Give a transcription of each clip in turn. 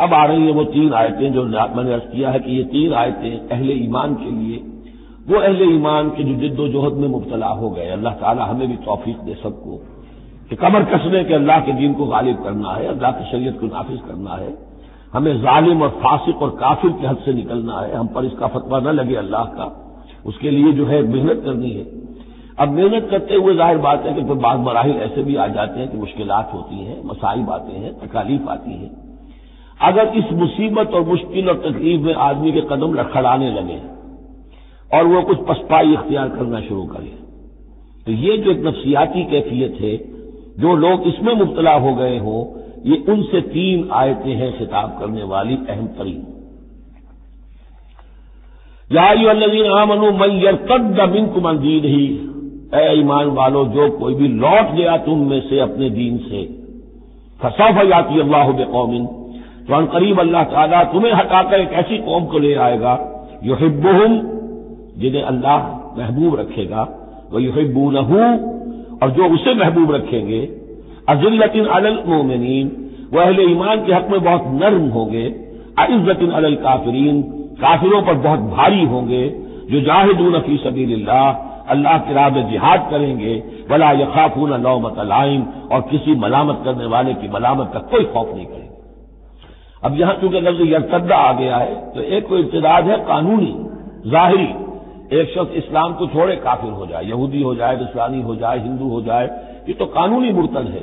اب آ رہی ہیں وہ 3 آیتیں جو میں نے عرض کیا ہے کہ یہ 3 آیتیں اہل ایمان کے لیے، وہ اہل ایمان کے جو جد و جہد میں مبتلا ہو گئے، اللہ تعالی ہمیں بھی توفیق دے سب کو کہ کمر کسنے کے اللہ کے دین کو غالب کرنا ہے، اللہ کی شریعت کو نافذ کرنا ہے، ہمیں ظالم اور فاسق اور کافر کے حد سے نکلنا ہے، ہم پر اس کا فتویٰ نہ لگے اللہ کا، اس کے لیے جو ہے محنت کرنی ہے۔ اب محنت کرتے ہوئے ظاہر بات ہے کہ پھر بعض مراحل ایسے بھی آ جاتے ہیں کہ مشکلات ہوتی ہیں، مصائب آتے ہیں، تکالیف آتی ہیں۔ اگر اس مصیبت اور مشکل اور تکلیف میں آدمی کے قدم لڑکھڑانے لگے اور وہ کچھ پسپائی اختیار کرنا شروع کرے، تو یہ جو ایک نفسیاتی کیفیت ہے، جو لوگ اس میں مبتلا ہو گئے ہوں، یہ ان سے 3 آیتیں ہیں خطاب کرنے والی اہم ترین۔ یا ایھا الذین آمنوا من یرتد منکم عن دینہ، اے ایمان والو جو کوئی بھی لوٹ گیا تم میں سے اپنے دین سے، فسوف یاتی اللہ بقوم، تو ان قریب اللہ تعالیٰ تمہیں ہٹا کر ایک ایسی قوم کو لے آئے گا، یحبہم، جنہیں اللہ محبوب رکھے گا، ویحبونہ، اور جو اسے محبوب رکھیں گے، اذلۃ علی المؤمنین، وہ اہل ایمان کے حق میں بہت نرم ہوں گے، اعزۃ علی الکافرین، کافروں پر بہت بھاری ہوں گے، جو جاہدون فی سبیل اللہ، اللہ کی راہ میں جہاد کریں گے، ولا یخافون لومۃ لائم، اور کسی ملامت کرنے والے کی ملامت کا کوئی خوف نہیں کریں گے۔ اب یہاں چونکہ لفظ یرتد آ گیا ہے تو ایک کوئی ارتداد ہے قانونی ظاہری، ایک شخص اسلام کو چھوڑے کافر ہو جائے، یہودی ہو جائے، نصرانی ہو جائے، ہندو ہو جائے، یہ تو قانونی مرتد ہے۔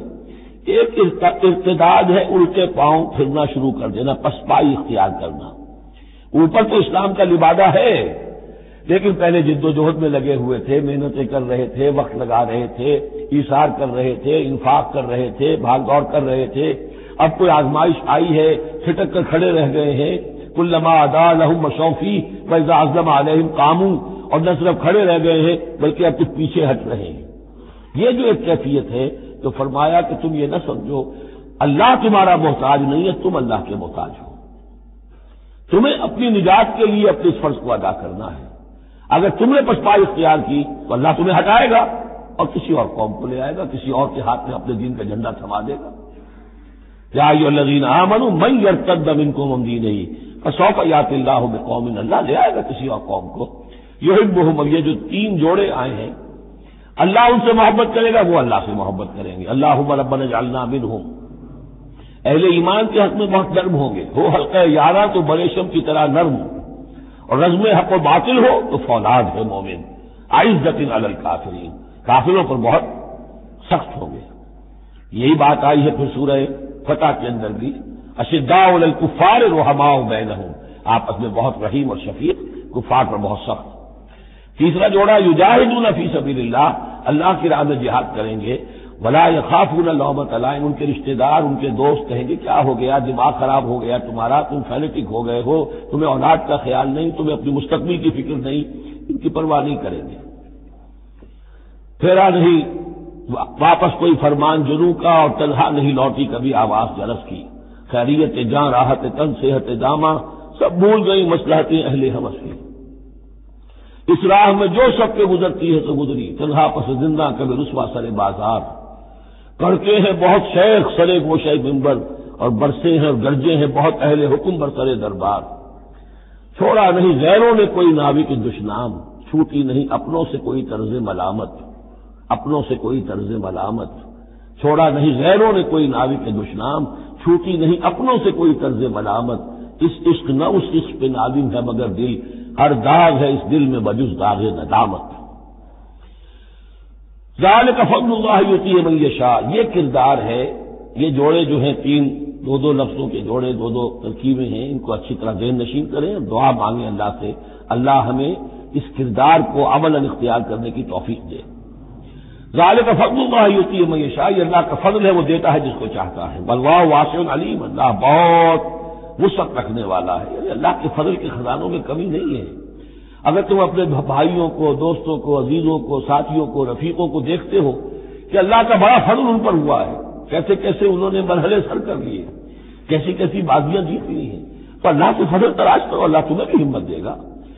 ایک ارتداد ہے الٹے پاؤں پھرنا شروع کر دینا، پسپائی اختیار کرنا۔ اوپر تو اسلام کا لبادہ ہے، لیکن پہلے جد و جہد میں لگے ہوئے تھے، محنتیں کر رہے تھے، وقت لگا رہے تھے، ایثار کر رہے تھے، انفاق کر رہے تھے، بھاگ دوڑ کر رہے تھے، اب کوئی آزمائش آئی ہے، چھٹک کر کھڑے رہ گئے ہیں، کلما ادا لہم مشوا فیہ واذا عزم علیہم قاموا، اور نہ صرف کھڑے رہ گئے ہیں بلکہ اب کچھ پیچھے ہٹ رہے ہیں۔ یہ جو ایک کیفیت ہے تو فرمایا کہ تم یہ نہ سمجھو اللہ تمہارا محتاج نہیں ہے، تم اللہ کے محتاج ہو، تمہیں اپنی نجات کے لیے اپنے اس فرض کو ادا کرنا ہے۔ اگر تم نے پسپائی اختیار کی تو اللہ تمہیں ہٹائے گا اور کسی اور قوم کو لے آئے گا، کسی اور کے ہاتھ میں اپنے دین کا جھنڈا تھما دے گا۔ یا ایھا الذین آمنوا من یرتد منکم عن دینہ فسوف یاتی اللہ بقوم، اللہ لے آئے گا کسی اور قوم کو، یحبہم، یہ جو 3 جوڑے آئے ہیں، اللہ ان سے محبت کرے گا، وہ اللہ سے محبت کریں گے۔ اللہم ربنا اجعلنا منہم، اہل ایمان کے حق میں بہت نرم ہوں گے، ہو حلقہ یارہ تو بڑے شم کی طرح نرم، اور رزم حق و باطل ہو تو فولاد ہے مومن، اعزۃ علی الکافرین، کافروں پر بہت سخت ہوں گے۔ یہی بات آئی ہے پھر سورہ فتح کے اندر بھی، اشداء علی الکفار رحماء بینہم، آپس میں بہت رحیم اور شفیق، کفار پر بہت سخت۔ تیسرا جوڑا یجاہدون فی سبیل اللہ، اللہ کی راہ میں جہاد کریں گے، ولا یخافون لومۃ لائم، ان کے رشتہ دار، ان کے دوست کہیں گے کیا ہو گیا، دماغ خراب ہو گیا تمہارا، تم فینیٹک ہو گئے ہو، تمہیں اولاد کا خیال نہیں، تمہیں اپنی مستقبل کی فکر نہیں، ان کی پرواہ نہیں کریں گے۔ پھیرا نہیں واپس کوئی فرمان جنوں کا، اور تنہا نہیں لوٹی کبھی آواز جرس کی، خیریت جاں راحت تن صحت داماں، سب بھول گئی مصلحتیں اہل ہوس کی۔ اس راہ میں جو سب کے گزرتی ہے تو گزری، تنہا پس زندہ کبھی رسوا سر بازار، کرتے ہیں بہت شیخ سرے گوشہ منبر، اور برسے ہیں اور گرجے ہیں بہت اہل حکم بر سرے دربار۔ چھوڑا نہیں غیروں نے کوئی ناوی کی دشنام، چھوٹی نہیں اپنوں سے کوئی طرز ملامت، اپنوں سے کوئی طرز ملامت، چھوڑا نہیں غیروں نے کوئی ناوی کے دشنام، چھوٹی نہیں اپنوں سے کوئی طرز ملامت، اس عشق نہ اس عشق پہ نادم ہے مگر دل، ہر داغ ہے اس دل میں بجز داغ ندامت۔ ذالک فضل اللہ یؤتیہ من یشاء، یہ کردار ہے، یہ جوڑے جو ہیں 3 2 لفظوں کے جوڑے، 2 ترکیبیں ہیں، ان کو اچھی طرح ذہن نشین کریں، دعا مانگیں اللہ سے، اللہ ہمیں اس کردار کو عملاً اختیار کرنے کی توفیق دے۔ ذالک فضل اللہ یؤتیہ من یشاء، یہ اللہ کا فضل ہے، وہ دیتا ہے جس کو چاہتا ہے، واللہ واسع علیم، اللہ بہت وسعت رکھنے والا ہے، یعنی اللہ کے فضل کے خزانوں میں کمی نہیں ہے۔ اگر تم اپنے بھائیوں کو، دوستوں کو، عزیزوں کو، ساتھیوں کو، رفیقوں کو دیکھتے ہو کہ اللہ کا بڑا فضل ان پر ہوا ہے، کیسے کیسے انہوں نے مرحلے سر کر لیے، کیسی کیسی بازیاں جیت لی ہیں، تو اللہ کے فضل تلاش کرو، اللہ تمہیں بھی ہمت دے گا،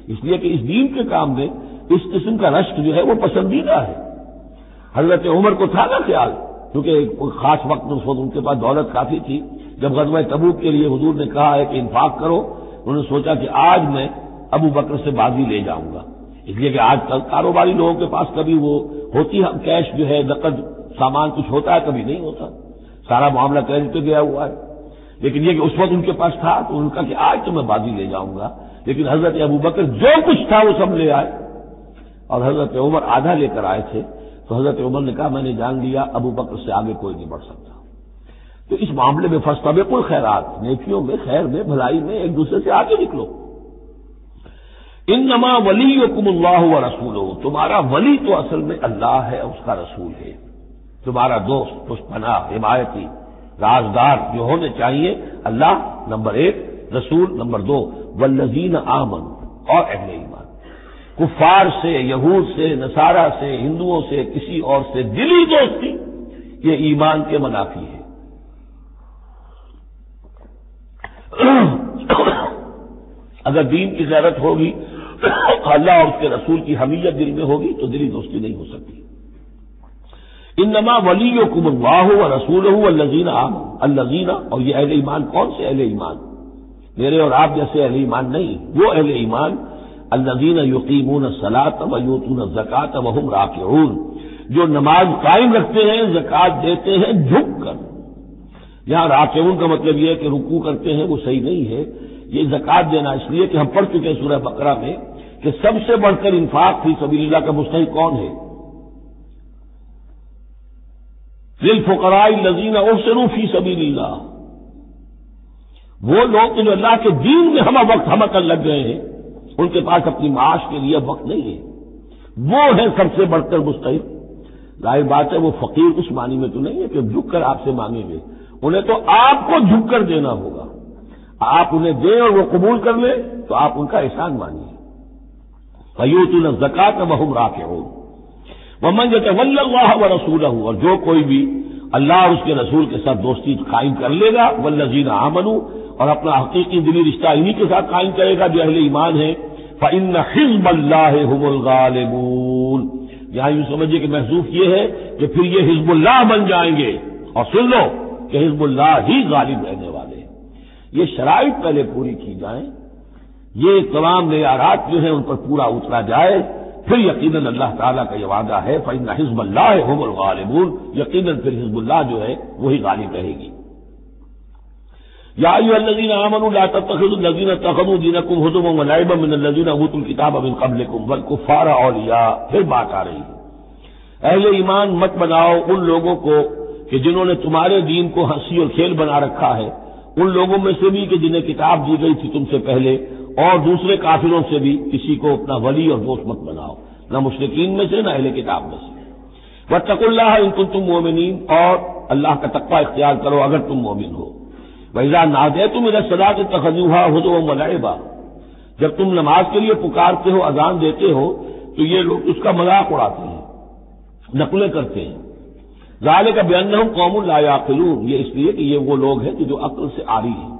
اس لیے کہ اس دین کے کام میں اس قسم کا رشک جو ہے وہ پسندیدہ ہے۔ حضرت عمر کو تھا نا خیال، کیونکہ کوئی خاص وقت میں ان کے پاس دولت کافی تھی، جب غزوہ تبوک کے لیے حضور نے کہا ہے کہ انفاق کرو، انہوں نے سوچا کہ آج میں ابو بکر سے بازی لے جاؤں گا، اس لیے کہ آج کل کاروباری لوگوں کے پاس کبھی وہ ہوتی ہے کیش جو ہے نقد سامان کچھ ہوتا ہے، کبھی نہیں ہوتا، سارا معاملہ کریڈٹ پہ گیا ہوا ہے، لیکن یہ کہ اس وقت ان کے پاس تھا تو ان کا کہ آج تو میں بازی لے جاؤں گا، لیکن حضرت ابو بکر جو کچھ تھا وہ سب لے آئے، اور حضرت عمر آدھا لے کر آئے تھے، تو حضرت عمر نے کہا میں نے جان لیا ابو بکر سے آگے کوئی نہیں بڑھ سکتا۔ تو اس معاملے میں فاستبقوا الخیرات، نیکیوں میں، خیر میں، بھلائی میں ایک دوسرے سے آگے نکلو۔ انما ولیکم اللہ ورسولہ، تمہارا ولی تو اصل میں اللہ ہے اور اس کا رسول ہے، تمہارا دوست، پشپناہ، حمایتی، رازدار جو ہونے چاہیے اللہ نمبر 1، رسول نمبر 2، والذین آمنوا، اور اہل ایمان۔ کفار سے، یہود سے، نصارہ سے، ہندوؤں سے، کسی اور سے دلی دوستی یہ ایمان کے منافی ہے۔ اگر دین کی غیرت ہوگی، اللہ اور اس کے رسول کی حمیت دل میں ہوگی تو دلی دوستی نہیں ہو سکتی۔ انما ولیکم اللہ ورسولہ والذین آمنوا، الذین، اور یہ اہل ایمان کون سے اہل ایمان؟ میرے اور آپ جیسے اہل ایمان نہیں، وہ اہل ایمان الذین یقیمون الصلاۃ ویؤتون الزکاۃ وہم راکعون، جو نماز قائم رکھتے ہیں، زکوٰۃ دیتے ہیں جھک کر۔ یہاں راکعون کا مطلب یہ ہے کہ رکوع کرتے ہیں، وہ صحیح نہیں ہے، یہ زکوٰۃ دینا اس لیے کہ ہم پڑھ چکے ہیں سورہ بقرہ میں کہ سب سے بڑھ کر انفاق فی سبیل اللہ کا مستحق کون ہے؟ للفقراء الذین احسنوا فی سبیل اللہ، وہ لوگ جو اللہ کے دین میں ہمہ وقت ہمہ کر لگ گئے ہیں، ان کے پاس اپنی معاش کے لیے وقت نہیں ہے، وہ ہے سب سے بڑھ کر مستحق۔ ظاہر بات ہے وہ فقیر اس معنی میں تو نہیں ہے کہ جھک کر آپ سے مانگیں گے، انہیں تو آپ کو جھک کر دینا ہوگا، آپ انہیں دیں اور وہ قبول کر لیں تو آپ ان کا احسان مانیے۔ فیؤتون الزکاۃ وہم راکعون ومن یتول اللہ ورسولہ، اور جو کوئی بھی اللہ اور اس کے رسول کے ساتھ دوستی قائم کر لے گا، والذین آمنوا، اور اپنا حقیقی دلی رشتہ انہی کے ساتھ قائم کرے گا جو اہل ایمان ہیں، فإن حزب اللہ هم الغالبون، یہاں یوں سمجھیے کہ محذوف یہ ہے کہ پھر یہ حزب اللہ بن جائیں گے، اور سن لو کہ حزب اللہ ہی غالب رہنے والے ہیں۔ یہ شرائط پہلے پوری کی جائیں، یہ تمام معیارات جو ہیں ان پر پورا اترا جائے، پھر یقیناً اللہ تعالیٰ کا یہ وعدہ ہے فإن حزب اللہ هم الغالبون، یقیناً پھر حزب اللہ جو ہے وہی غالب رہے گی۔ یا ایھا الذین آمنوا لا تتخذوا الذین اتخذوا دینکم ہزوا ولعبا من الذین اوتوا الکتاب من قبلکم والکفار اولیاء، پھر بات آ رہی ہے، اہل ایمان مت بناؤ ان لوگوں کو کہ جنہوں نے تمہارے دین کو ہنسی اور کھیل بنا رکھا ہے، ان لوگوں میں سے بھی کہ جنہیں کتاب دی گئی تھی تم سے پہلے، اور دوسرے کافروں سے بھی کسی کو اپنا ولی اور دوست مت بناؤ، نہ مشرکین میں سے نہ اہل کتاب میں سے۔ واتقوا اللہ ان کنتم مؤمنین، اور اللہ کا تقوی اختیار کرو اگر تم مومن ہو۔ وَإِذَا نَادَيْتُمْ إِلَى الصَّلَاةِ اتَّخَذُوهَا هُزُوًا وَلَعِبًا، جب تم نماز کے لیے پکارتے ہو، اذان دیتے ہو، تو یہ لوگ اس کا مذاق اڑاتے ہیں، نقلیں کرتے ہیں۔ ذَلِكَ بِأَنَّهُمْ قَوْمٌ لَا يَعْقِلُونَ، یہ اس لیے کہ یہ وہ لوگ ہیں کہ جو عقل سے عاری ہیں۔